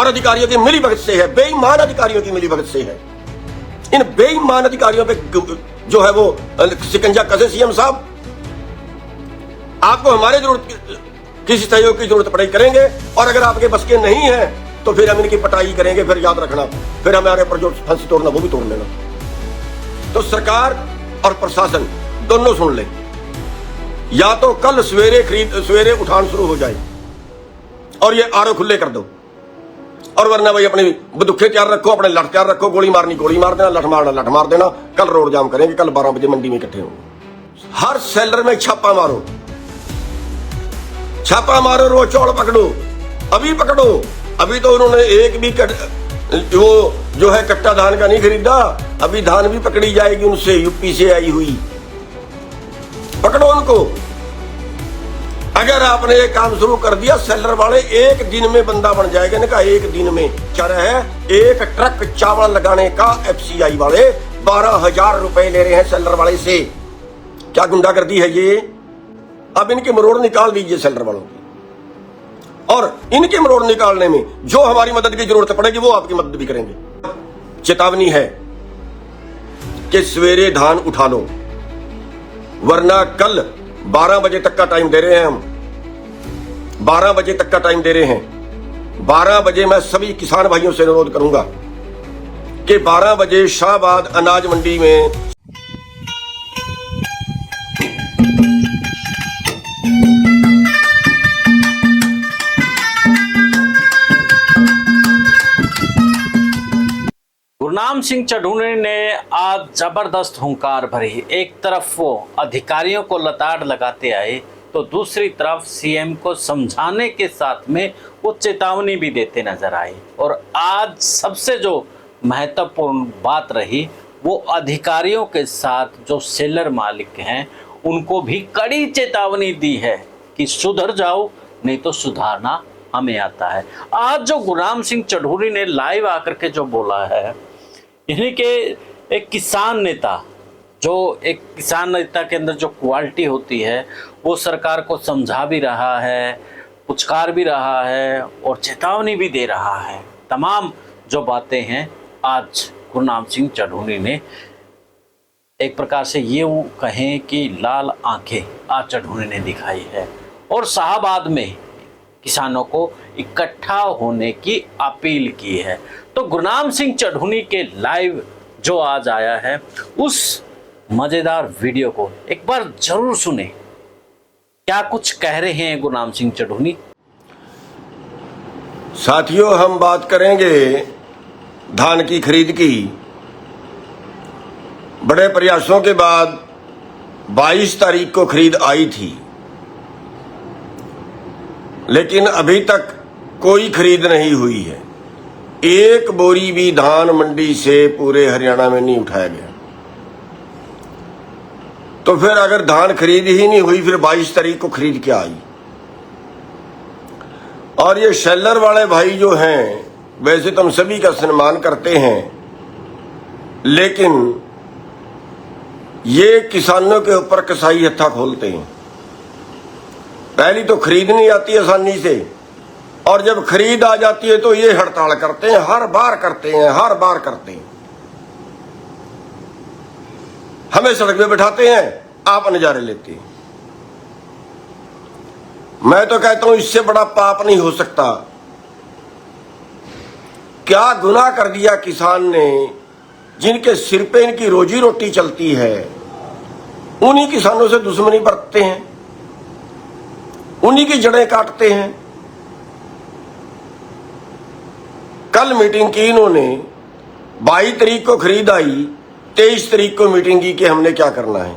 और अधिकारियों की मिलीभगत से है, बेईमान अधिकारियों की मिलीभगत से है। इन बेईमान अधिकारियों पे जो है वो शिकंजा कसे सीएम साहब। आपको हमारे जरूरत किसी सहयोग की जरूरत पड़े करेंगे, और अगर आपके बस के नहीं है तो फिर हम इनकी पटाई करेंगे। फिर याद रखना, फिर हमारे पर जो फांसी तोड़ना वो भी तोड़ लेना। तो सरकार और प्रशासन दोनों सुन ले, या तो कल सवेरे उठान शुरू हो जाए और ये आरओ खुले कर दो, और वरना भाई अपने बंदूकें तैयार रखो, अपने लठ तैयार रखो, गोली मारनी गोली मार देना, लठ मारना लठ मार देना। कल रोड जाम करेंगे, कल 12 बजे मंडी में इकट्ठे होंगे। हर सेलर में छापा मारो, छापा मारो, रोज चौड़ पकड़ो, अभी पकड़ो। अभी तो उन्होंने एक भी वो जो है कट्टा धान का नहीं खरीदा, अभी धान भी पकड़ी जाएगी उनसे, यूपी से आई हुई। पकड़ो उनको। अगर आपने ये काम शुरू कर दिया, सेलर वाले एक दिन में बंदा बन जाएगा। इनका एक दिन में क्या है, एक ट्रक चावल लगाने का एफसीआई वाले 12,000 रुपए ले रहे हैं सेलर वाले से। क्या गुंडागर्दी है ये। अब इनके मरोड़ निकाल दीजिए सेलर वालों की, और इनके मरोड़ निकालने में जो हमारी मदद की जरूरत पड़ेगी वो आपकी मदद भी करेंगे। चेतावनी है कि सवेरे धान उठा लो, वरना कल 12 बजे तक का टाइम दे रहे हैं हम। 12 बजे तक का टाइम दे रहे हैं। 12 बजे मैं सभी किसान भाइयों से अनुरोध करूंगा कि 12 बजे शाहबाद अनाज मंडी में गुरनाम सिंह चढ़ूनी ने आज जबरदस्त हुंकार भरी। एक तरफ वो अधिकारियों को लताड़ लगाते आए, तो दूसरी तरफ सीएम को समझाने के साथ में वो चेतावनी भी देते नजर आए। और आज सबसे जो महत्वपूर्ण बात रही, वो अधिकारियों के साथ जो सेलर मालिक हैं उनको भी कड़ी चेतावनी दी है कि सुधर जाओ, नहीं तो सुधारना हमें आता है। आज जो गुरनाम सिंह चढ़ूनी ने लाइव आकर के जो बोला है, यानी कि एक किसान नेता, जो एक किसान नेता के अंदर जो क्वालिटी होती है, वो सरकार को समझा भी रहा है, पुचकार भी रहा है और चेतावनी भी दे रहा है। तमाम जो बातें हैं आज गुरनाम सिंह चढ़ूनी ने एक प्रकार से ये कहें कि लाल आंखें आज चढ़ूनी ने दिखाई है, और शाहबाद में किसानों को इकट्ठा होने की अपील की है। तो गुरनाम सिंह चढ़ूनी के लाइव जो आज आया है, उस मजेदार वीडियो को एक बार जरूर सुने। क्या कुछ कह रहे हैं गुरनाम सिंह चढ़ूनी। साथियों, हम बात करेंगे धान की खरीद की। बड़े प्रयासों के बाद 22 तारीख को खरीद आई थी, लेकिन अभी तक कोई खरीद नहीं हुई है। एक बोरी भी धान मंडी से पूरे हरियाणा में नहीं उठाया गया। तो फिर अगर धान खरीद ही नहीं हुई, फिर 22 तारीख को खरीद क्या आई। और ये शेलर वाले भाई जो हैं, वैसे तो हम सभी का सम्मान करते हैं, लेकिन ये किसानों के ऊपर कसाई हत्था खोलते हैं। पहली तो खरीद नहीं आती आसानी से, और जब खरीद आ जाती है तो ये हड़ताल करते हैं, हर बार करते हैं, हर बार करते हैं। हमें सड़क पे बैठाते हैं, आप नजारे लेते हैं। मैं तो कहता हूं इससे बड़ा पाप नहीं हो सकता। क्या गुनाह कर दिया किसान ने, जिनके सिर पे इनकी रोजी रोटी चलती है, उन्हीं किसानों से दुश्मनी बरतते हैं, उन्हीं की जड़ें काटते हैं। कल मीटिंग की इन्होंने, 22 तारीख को खरीद आई, 23 तारीख को मीटिंग की कि हमने क्या करना है।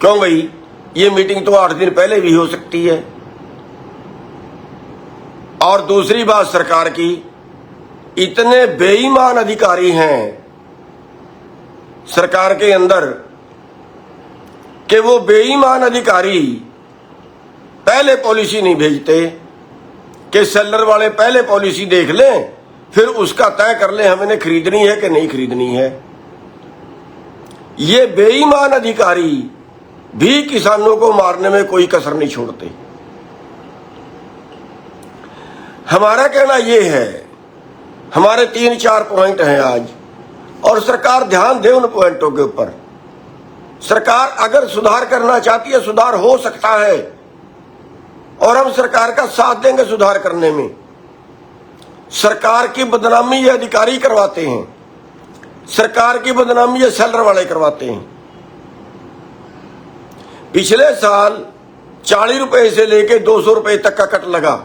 क्यों भाई, ये मीटिंग तो 8 दिन पहले भी हो सकती है। और दूसरी बात सरकार की, इतने बेईमान अधिकारी हैं सरकार के अंदर कि वो बेईमान अधिकारी पहले पॉलिसी नहीं भेजते कि सेलर वाले पहले पॉलिसी देख लें, फिर उसका तय कर लें हमें खरीदनी है कि नहीं खरीदनी है। ये बेईमान अधिकारी भी किसानों को मारने में कोई कसर नहीं छोड़ते। हमारा कहना यह है हमारे 3-4 पॉइंट हैं आज, और सरकार ध्यान दे उन पॉइंटों के ऊपर। सरकार अगर सुधार करना चाहती है, सुधार हो सकता है, और हम सरकार का साथ देंगे सुधार करने में। सरकार की बदनामी ये अधिकारी करवाते हैं, सरकार की बदनामी ये सेलर वाले करवाते हैं। पिछले साल 40 रुपए से लेके 200 रुपए तक का कट लगा,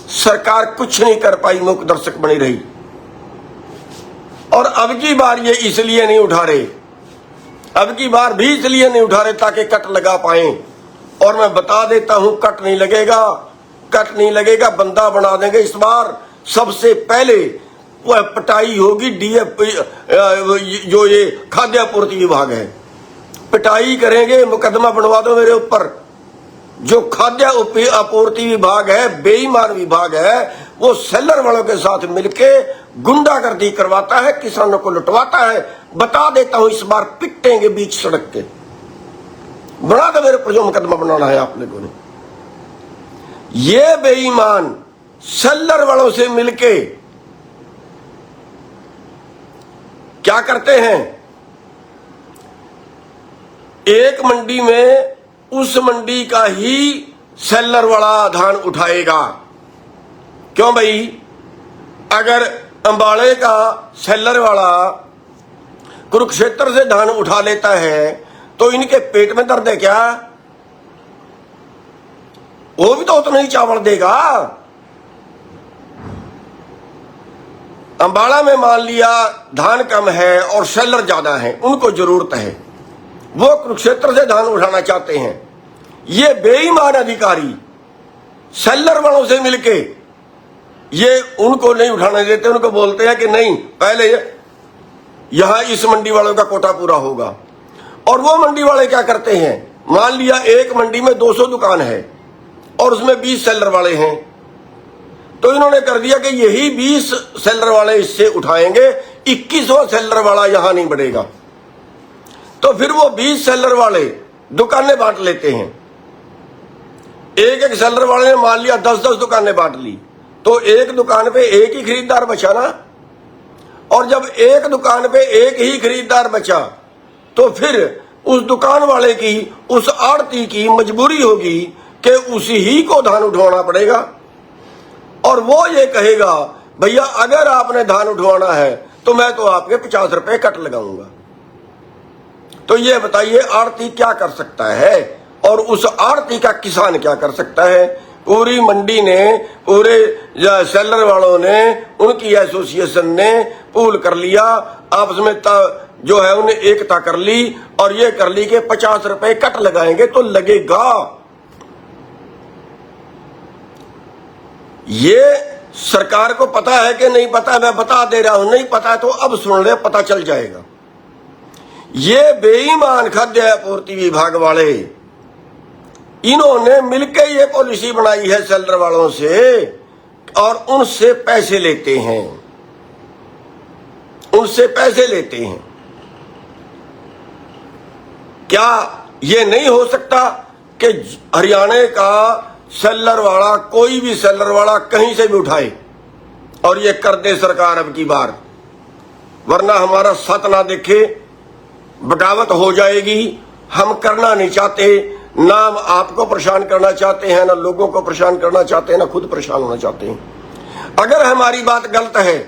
सरकार कुछ नहीं कर पाई, मूक दर्शक बनी रही। और अब की बार ये इसलिए नहीं उठा रहे, अब की बार भी इसलिए नहीं उठा रहे ताकि कट लगा पाए। और मैं बता देता हूं, कट नहीं लगेगा, कट नहीं लगेगा, बंदा बना देंगे इस बार। सबसे पहले वह पिटाई होगी डीएफपी, जो ये खाद्य आपूर्ति विभाग है, पिटाई करेंगे, मुकदमा बनवा दो मेरे ऊपर। जो खाद्य आपूर्ति विभाग है, बेईमान विभाग है, वो सेलर वालों के साथ मिलके गुंडागर्दी करवाता है, किसानों को लुटवाता है। बता देता हूं, इस बार पिटेंगे बीच सड़क के। बना दो मेरे पर जो मुकदमा बनाना है आप लोगों ने। ये बेईमान सेलर वालों से मिलके क्या करते हैं, एक मंडी में उस मंडी का ही सेलर वाला धान उठाएगा। क्यों भाई, अगर अंबाड़े का सेलर वाला कुरुक्षेत्र से धान उठा लेता है तो इनके पेट में दर्द है क्या? वो भी तो उतना ही चावल देगा। अंबाड़ा में मान लिया धान कम है और सेलर ज्यादा है, उनको जरूरत है, वो कुरुक्षेत्र से धान उठाना चाहते हैं। ये बेईमान अधिकारी सेलर वालों से मिलके ये उनको नहीं उठाने देते, उनको बोलते हैं कि नहीं, पहले यहां इस मंडी वालों का कोटा पूरा होगा। और वो मंडी वाले क्या करते हैं, मान लिया एक मंडी में 200 दुकान है और उसमें 20 सेलर वाले हैं, तो इन्होंने कर दिया कि यही 20 सेलर वाले इससे उठाएंगे, 21वां सेलर वाला यहां नहीं बढ़ेगा। तो फिर वो 20 सेलर वाले दुकानें बांट लेते हैं। एक एक सेलर वाले ने मान लिया 10-10 दुकानें बांट ली, तो एक दुकान पे एक ही खरीदार बचा ना। और जब एक दुकान पे एक ही खरीदार बचा तो फिर उस दुकान वाले की, उस आड़ती की मजबूरी होगी कि उसी ही को धान उठवाना पड़ेगा। और वो ये कहेगा, भैया अगर आपने धान उठवाना है तो मैं तो आपके 50 रुपए कट लगाऊंगा। तो ये बताइए आड़ती क्या कर सकता है और उस आड़ती का किसान क्या कर सकता है? पूरी मंडी ने, पूरे सेलर वालों ने, उनकी एसोसिएशन ने पूल कर लिया, आपस में जो है उन्हें एकता कर ली और ये कर ली कि 50 रुपए कट लगाएंगे तो लगेगा। ये सरकार को पता है कि नहीं पता, मैं बता दे रहा हूं, नहीं पता है तो अब सुन ले, पता चल जाएगा। ये बेईमान खाद्य आपूर्ति विभाग वाले, इन्होंने मिलकर ये पॉलिसी बनाई है सेलर वालों से और उनसे पैसे लेते हैं, उनसे पैसे लेते हैं। क्या ये नहीं हो सकता कि हरियाणा का सेलर वाला, कोई भी सेलर वाला कहीं से भी उठाए और ये कर दे सरकार अब की बार, वरना हमारा सत ना देखे, बगावत हो जाएगी। हम करना नहीं चाहते, ना हम आपको परेशान करना चाहते हैं, ना लोगों को परेशान करना चाहते हैं, ना खुद परेशान होना चाहते हैं। अगर हमारी बात गलत है,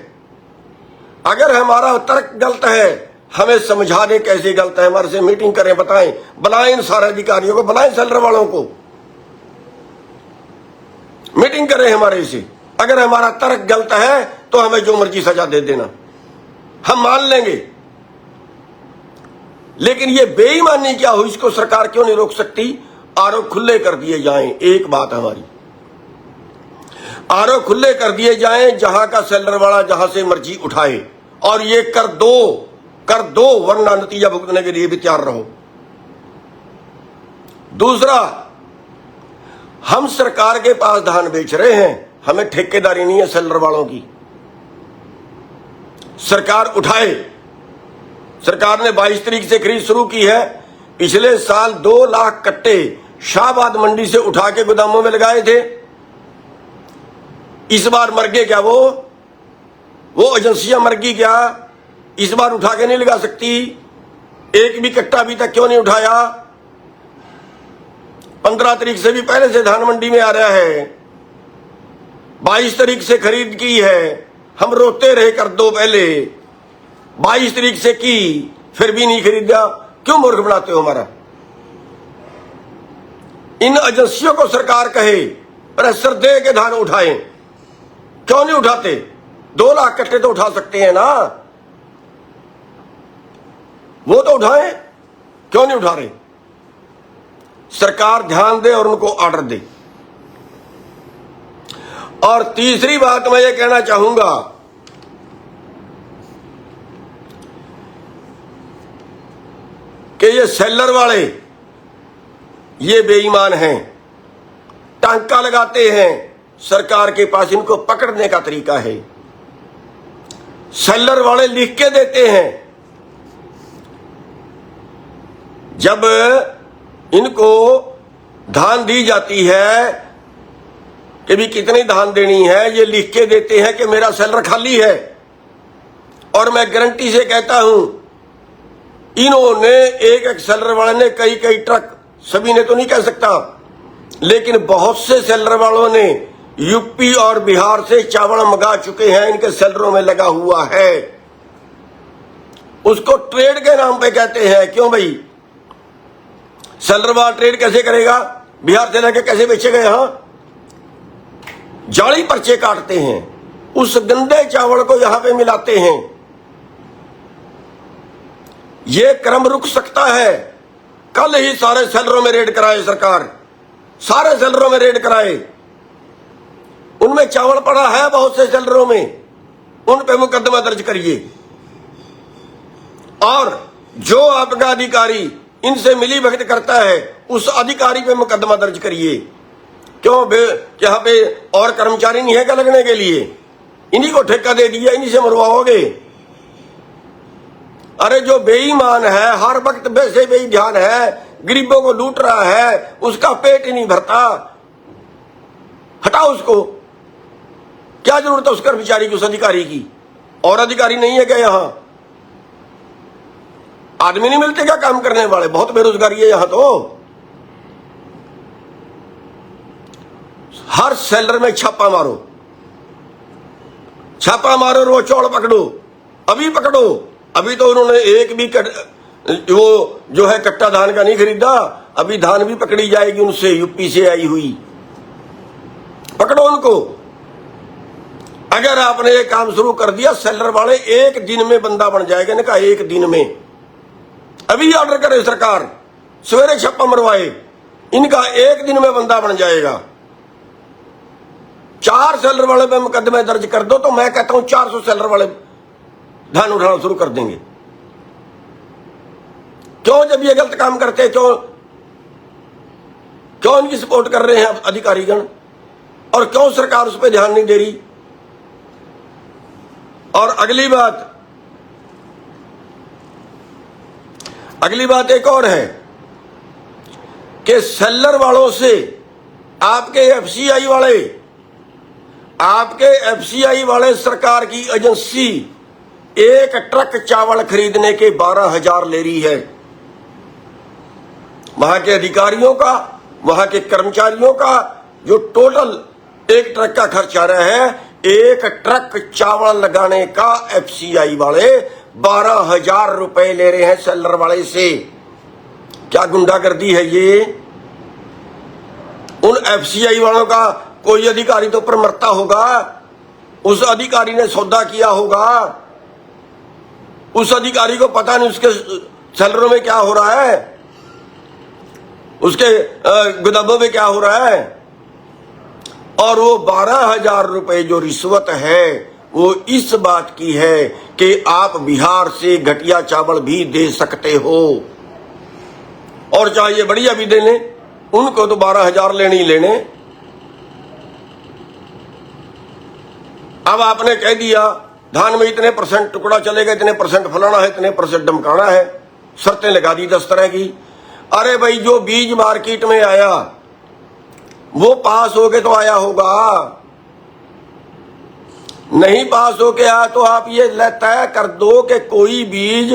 अगर हमारा तर्क गलत है, हमें समझा दे कैसे गलत है, हमारे से मीटिंग करें, बताएं, बुलाएं इन सारे अधिकारियों को, बुलाएं सेलर वालों को, मीटिंग करें हमारे से। अगर हमारा तर्क गलत है तो हमें जो मर्जी सजा दे देना, हम मान लेंगे। लेकिन ये बेईमानी क्या हुई, इसको सरकार क्यों नहीं रोक सकती? आरओ खुले कर दिए जाएं। एक बात हमारी, आरओ खुले कर दिए जाएं, जहां का सेलर वाला जहां से मर्जी उठाए, और ये कर दो, वरना नतीजा भुगतने के लिए भी तैयार रहो। दूसरा, हम सरकार के पास धान बेच रहे हैं, हमें ठेकेदारी नहीं है सेलर वालों की। सरकार उठाए। सरकार ने 22 तारीख से खरीद शुरू की है। पिछले साल 2 लाख कट्टे शाहबाद मंडी से उठा के गोदामों में लगाए थे। इस बार मर गए क्या वो? वो एजेंसियां मर गई क्या? इस बार उठा के नहीं लगा सकती? एक भी कट्टा अभी तक क्यों नहीं उठाया? 15 तारीख से भी पहले से धान मंडी में आ रहा है, 22 तारीख से खरीद की है, हम रोते रहे कर दो पहले, 22 तारीख से की, फिर भी नहीं खरीदा। क्यों मूर्ख बनाते हो हमारा? इन एजेंसियों को सरकार कहे प्रेशर दे के धान उठाएं, क्यों नहीं उठाते? 2 लाख कट्टे तो उठा सकते हैं ना, वो तो उठाएं, क्यों नहीं उठा रहे? सरकार ध्यान दे और उनको ऑर्डर दे। और तीसरी बात मैं ये कहना चाहूंगा कि ये सेलर वाले ये बेईमान हैं, टांका लगाते हैं सरकार के पास, इनको पकड़ने का तरीका है। सेलर वाले लिख के देते हैं, जब इनको धान दी जाती है कि भी कितनी धान देनी है, ये लिख के देते हैं कि मेरा सेलर खाली है। और मैं गारंटी से कहता हूं, इन्होंने एक एक सेलर वाले ने कई कई ट्रक, सभी ने तो नहीं कह सकता, लेकिन बहुत से सेलर वालों ने यूपी और बिहार से चावल मंगा चुके हैं, इनके सेलरों में लगा हुआ है। उसको ट्रेड के नाम पे कहते हैं। क्यों भाई? सेलर वाला ट्रेड कैसे करेगा? बिहार से लेकर कैसे बेचेगा? यहां जाली पर्चे काटते हैं, उस गंदे चावल को यहां पे मिलाते हैं। ये क्रम रुक सकता है। कल ही सारे सेलरों में रेड कराए सरकार, सारे सेलरों में रेड कराए। उनमें चावल पड़ा है बहुत से सेलरों में, उन पे मुकदमा दर्ज करिए। और जो आपका अधिकारी इनसे मिली भगत करता है, उस अधिकारी पे मुकदमा दर्ज करिए। क्यों? यहां पे और कर्मचारी नहीं है क्या लगने के लिए? इन्हीं को ठेका दे दिया, इन्हीं से मरवाओगे। अरे जो बेईमान है, हर वक्त वैसे बेईमान है, गरीबों को लूट रहा है, उसका पेट ही नहीं भरता, हटाओ उसको। क्या जरूरत है उस कर्मचारी की, उस अधिकारी की? और अधिकारी नहीं है क्या यहां? आदमी नहीं मिलते क्या काम करने वाले? बहुत बेरोजगारी है यहां तो। हर सेलर में छापा मारो, छापा मारो, वो चौड़ पकड़ो, अभी पकड़ो। अभी तो उन्होंने एक भी वो जो है कट्टा धान का नहीं खरीदा, अभी धान भी पकड़ी जाएगी उनसे, यूपी से आई हुई। पकड़ो उनको। अगर आपने ये काम शुरू कर दिया, सेलर वाले एक दिन में बंदा बन जाएगा। इनका एक दिन में, अभी ऑर्डर करे सरकार, सवेरे छापा मरवाए, इनका एक दिन में बंदा बन जाएगा। 4 सेलर वाले पे मुकदमे दर्ज कर दो तो मैं कहता हूं 400 सेलर वाले धान उठाना शुरू कर देंगे। क्यों? जब ये गलत काम करते हैं, क्यों इनकी सपोर्ट कर रहे हैं अधिकारीगण? और क्यों सरकार उस पर ध्यान नहीं दे रही? और अगली बात एक और है कि सेलर वालों से आपके एफसीआई वाले सरकार की एजेंसी एक ट्रक चावल खरीदने के 12,000 ले रही है। वहां के अधिकारियों का, वहां के कर्मचारियों का जो टोटल एक ट्रक का खर्च आ रहा है, एक ट्रक चावल लगाने का एफसीआई वाले 12,000 रुपए ले रहे हैं सेलर वाले से। क्या गुंडागर्दी है ये? उन एफसीआई वालों का कोई अधिकारी तो ऊपर मरता होगा, उस अधिकारी ने सौदा किया होगा, उस अधिकारी को पता नहीं उसके सेलरों में क्या हो रहा है, उसके गोदामों में क्या हो रहा है। और वो 12,000 रुपए जो रिश्वत है वो इस बात की है कि आप बिहार से घटिया चावल भी दे सकते हो, और चाहे बढ़िया भी दे लें, उनको तो 12,000 लेने ही लेने। अब आपने कह दिया धान में इतने % टुकड़ा चलेगा, इतने % फलाना है, इतने % डमकाना है, शर्तें लगा दी 10 तरह की। अरे भाई, जो बीज मार्केट में आया वो पास हो के तो आया होगा। नहीं पास हो के आया तो आप ये तय कर दो कि कोई बीज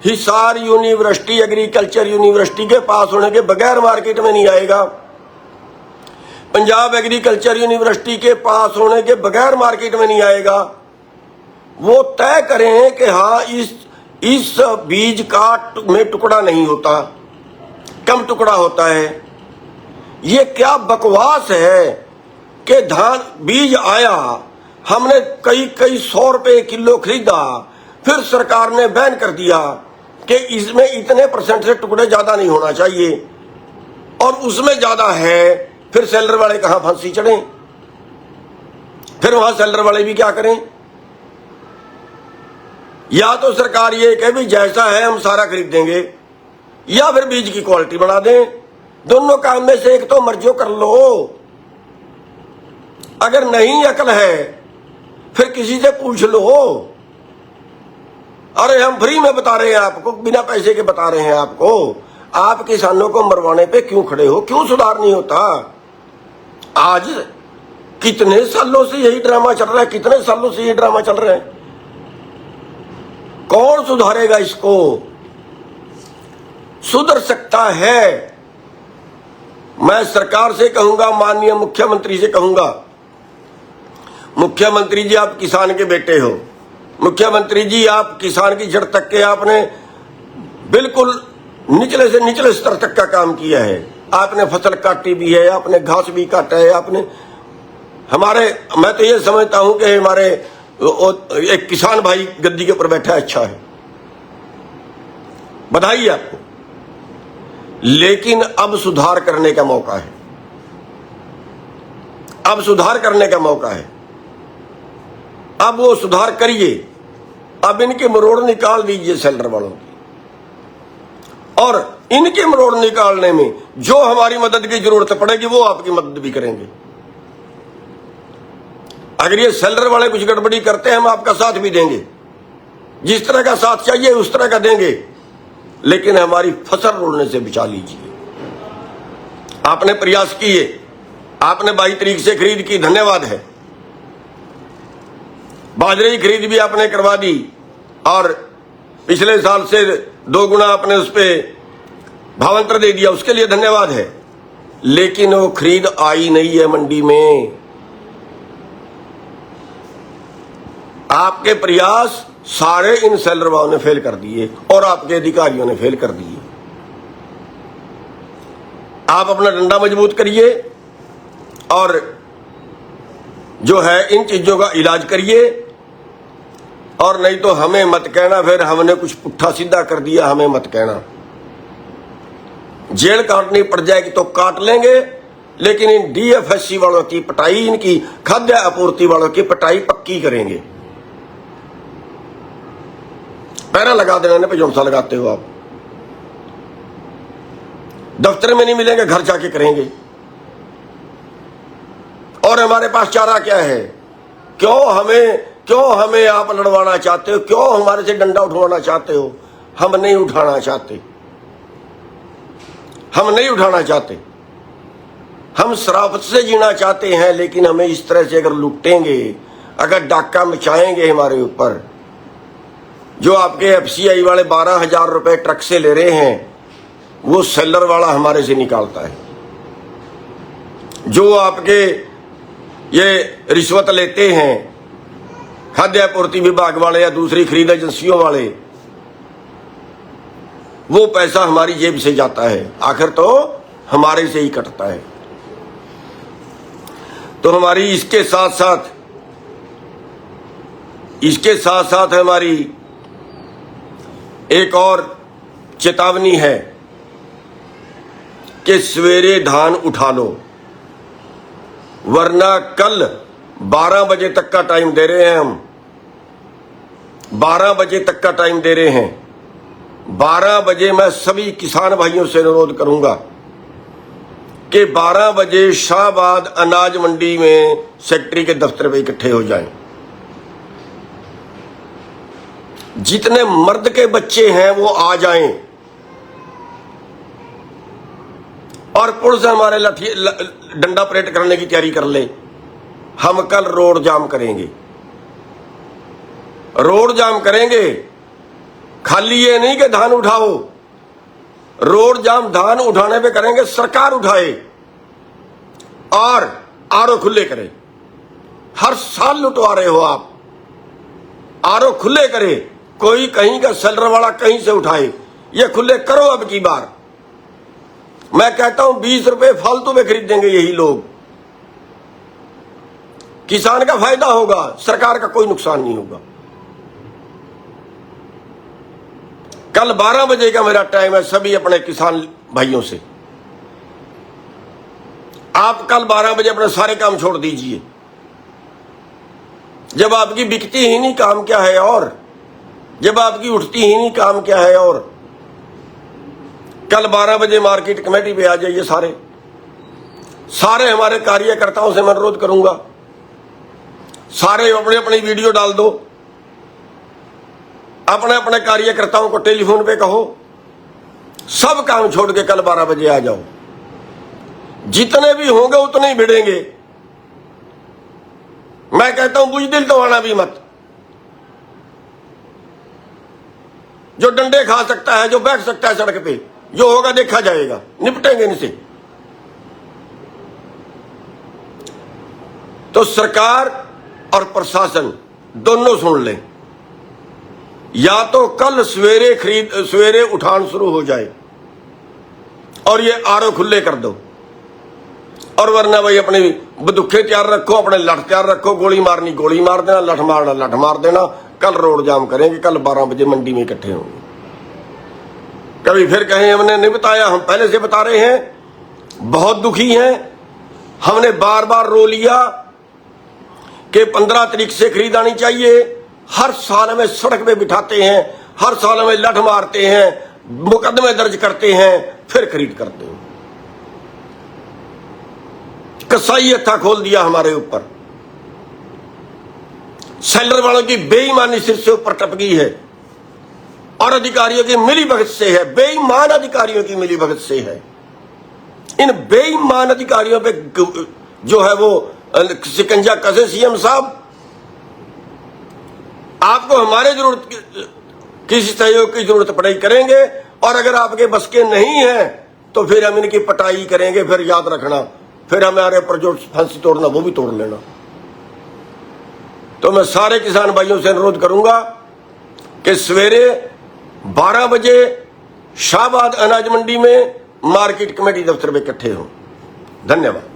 हिसार यूनिवर्सिटी, एग्रीकल्चर यूनिवर्सिटी के पास होने के बगैर मार्केट में नहीं आएगा। पंजाब एग्रीकल्चर यूनिवर्सिटी के पास होने के बगैर मार्केट में नहीं आएगा। वो तय करें कि हाँ इस बीज का में टुकड़ा नहीं होता, कम टुकड़ा होता है। ये क्या बकवास है कि धान बीज आया, हमने कई 100 रुपए किलो खरीदा, फिर सरकार ने बैन कर दिया कि इसमें इतने % से टुकड़े ज्यादा नहीं होना चाहिए, और उसमें ज्यादा है। फिर सेलर वाले कहां फांसी चढ़े? फिर वहां सेलर वाले भी क्या करें? या तो सरकार ये कहे भी जैसा है हम सारा खरीद देंगे, या फिर बीज की क्वालिटी बढ़ा दें। दोनों काम में से एक तो मर्जो कर लो। अगर नहीं अकल है फिर किसी से पूछ लो। अरे हम फ्री में बता रहे हैं आपको, बिना पैसे के बता रहे हैं आपको। आप किसानों को मरवाने पे क्यों खड़े हो? क्यों सुधार नहीं होता? आज कितने सालों से यही ड्रामा चल रहा है, कितने सालों से यही ड्रामा चल रहा है। कौन सुधारेगा इसको? सुधर सकता है। मैं सरकार से कहूंगा, माननीय मुख्यमंत्री से कहूंगा, मुख्यमंत्री जी आप किसान के बेटे हो। मुख्यमंत्री जी आप किसान की जड़ तक के आपने बिल्कुल निचले से निचले स्तर तक का काम किया है। आपने फसल काटी भी है, आपने घास भी काटा है, आपने मैं तो ये समझता हूं कि हमारे एक किसान भाई गद्दी के ऊपर बैठा है, अच्छा है, बधाई आपको। लेकिन अब सुधार करने का मौका है, अब सुधार करने का मौका है। अब वो सुधार करिए। अब इनके मरोड़ निकाल दीजिए सेलर वालों की, और इनके मरोड़ निकालने में जो हमारी मदद की जरूरत पड़ेगी वो आपकी मदद भी करेंगे। अगर ये सेलर वाले कुछ गड़बड़ी करते हैं हम आपका साथ भी देंगे, जिस तरह का साथ चाहिए उस तरह का देंगे, लेकिन हमारी फसल रोड़ने से बचा लीजिए। आपने प्रयास किए, आपने 22 तारीख से खरीद की, धन्यवाद है। बाजरे की खरीद भी आपने करवा दी, और पिछले साल से 2 गुना आपने उस पर भावांतर दे दिया, उसके लिए धन्यवाद है। लेकिन वो खरीद आई नहीं है मंडी में। आपके प्रयास सारे इन सेलर वालों ने फेल कर दिए और आपके अधिकारियों ने फेल कर दिए। आप अपना डंडा मजबूत करिए और जो है इन चीजों का इलाज करिए, और नहीं तो हमें मत कहना फिर हमने कुछ पुट्ठा सीधा कर दिया, हमें मत कहना। जेल काटनी पड़ जाएगी तो काट लेंगे, लेकिन इन डीएफएससी वालों की पिटाई, इनकी खाद्य आपूर्ति वालों की पिटाई पक्की करेंगे। पैरा लगा देने पे जोमसा लगाते हो आप। दफ्तर में नहीं मिलेंगे, घर जाके करेंगे। और हमारे पास चारा क्या है? क्यों हमें आप लड़वाना चाहते हो? क्यों हमारे से डंडा उठवाना चाहते हो? हम नहीं उठाना चाहते, हम नहीं उठाना चाहते। हम शराफत से जीना चाहते हैं, लेकिन हमें इस तरह से अगर लुटेंगे, अगर डाका मचाएंगे हमारे ऊपर, जो आपके एफसीआई वाले 12,000 रुपए ट्रक से ले रहे हैं, वो सेलर वाला हमारे से निकालता है। जो आपके ये रिश्वत लेते हैं खाद्य आपूर्ति विभाग वाले या दूसरी खरीद एजेंसियों वाले, वो पैसा हमारी जेब से जाता है, आखिर तो हमारे से ही कटता है। तो हमारी इसके साथ साथ हमारी एक और चेतावनी है कि सवेरे धान उठा लो, वरना कल 12 बजे तक का टाइम दे रहे हैं हम। 12 बजे तक का टाइम दे रहे हैं। 12 बजे मैं सभी किसान भाइयों से अनुरोध करूंगा कि 12 बजे शाहबाद अनाज मंडी में सेक्रेटरी के दफ्तर पे इकट्ठे हो जाएं। जितने मर्द के बच्चे हैं वो आ जाएं, और पुलिस हमारे डंडा परेड करने की तैयारी कर ले। हम कल रोड जाम करेंगे। रोड जाम करेंगे। खाली ये नहीं कि धान उठाओ, रोड जाम धान उठाने पे करेंगे, सरकार उठाए और आरओ खुले करे। हर साल लुटवा रहे हो आप, आरओ खुले करे, कोई कहीं का सेलर वाला कहीं से उठाए, ये खुले करो अब की बार। मैं कहता हूं 20 रुपए फालतू में खरीदेंगे यही लोग, किसान का फायदा होगा, सरकार का कोई नुकसान नहीं होगा। कल 12 बजे का मेरा टाइम है सभी अपने किसान भाइयों से। आप कल 12 बजे अपने सारे काम छोड़ दीजिए। जब आपकी बिकती ही नहीं काम क्या है, और जब आपकी उठती ही नहीं काम क्या है। और कल 12 बजे मार्केट कमेटी पे आ जाइए सारे हमारे कार्यकर्ताओं से मैं अनुरोध करूंगा, सारे अपने अपनी वीडियो डाल दो, अपने अपने कार्यकर्ताओं को टेलीफोन पे कहो, सब काम छोड़ के कल 12 बजे आ जाओ। जितने भी होंगे उतने ही भिड़ेंगे। मैं कहता हूं बुजदिल तो आना भी मत। जो डंडे खा सकता है, जो बैठ सकता है सड़क पे, जो होगा देखा जाएगा, निपटेंगे इनसे। तो सरकार और प्रशासन दोनों सुन लें, या तो कल सवेरे उठान शुरू हो जाए और ये आरओ खुले कर दो, और वरना भाई अपनी बंदूकें तैयार रखो, अपने लठ तैयार रखो, गोली मारनी गोली मार देना, लठ मारना लठ मार देना। कल रोड जाम करेंगे, कल 12 बजे मंडी में इकट्ठे होंगे। कभी फिर कहें हमने नहीं बताया, हम पहले से बता रहे हैं। बहुत दुखी हैं, हमने बार बार रो लिया कि 15 तारीख से खरीद आनी चाहिए। हर साल हमें सड़क पे बिठाते हैं, हर साल हमें लठ मारते हैं, मुकदमे दर्ज करते हैं, फिर खरीद करते हैं। कसाई हत्था खोल दिया हमारे ऊपर। सेलर वालों की बेईमानी सिर से ऊपर टपकी है, और अधिकारियों की मिलीभगत से है, बेईमान अधिकारियों की मिलीभगत से है। इन बेईमान अधिकारियों पे जो है वो शिकंजा कसे सीएम साहब। आपको हमारे जरूरत किसी सहयोग की जरूरत पड़ेगी करेंगे, और अगर आपके बस के नहीं है तो फिर हम इनकी पटाई करेंगे। फिर याद रखना, फिर हमारे ऊपर जो फांसी तोड़ना वो भी तोड़ लेना। तो मैं सारे किसान भाइयों से अनुरोध करूंगा कि सवेरे 12 बजे शाहबाद अनाज मंडी में मार्केट कमेटी दफ्तर में इकट्ठे हों। धन्यवाद।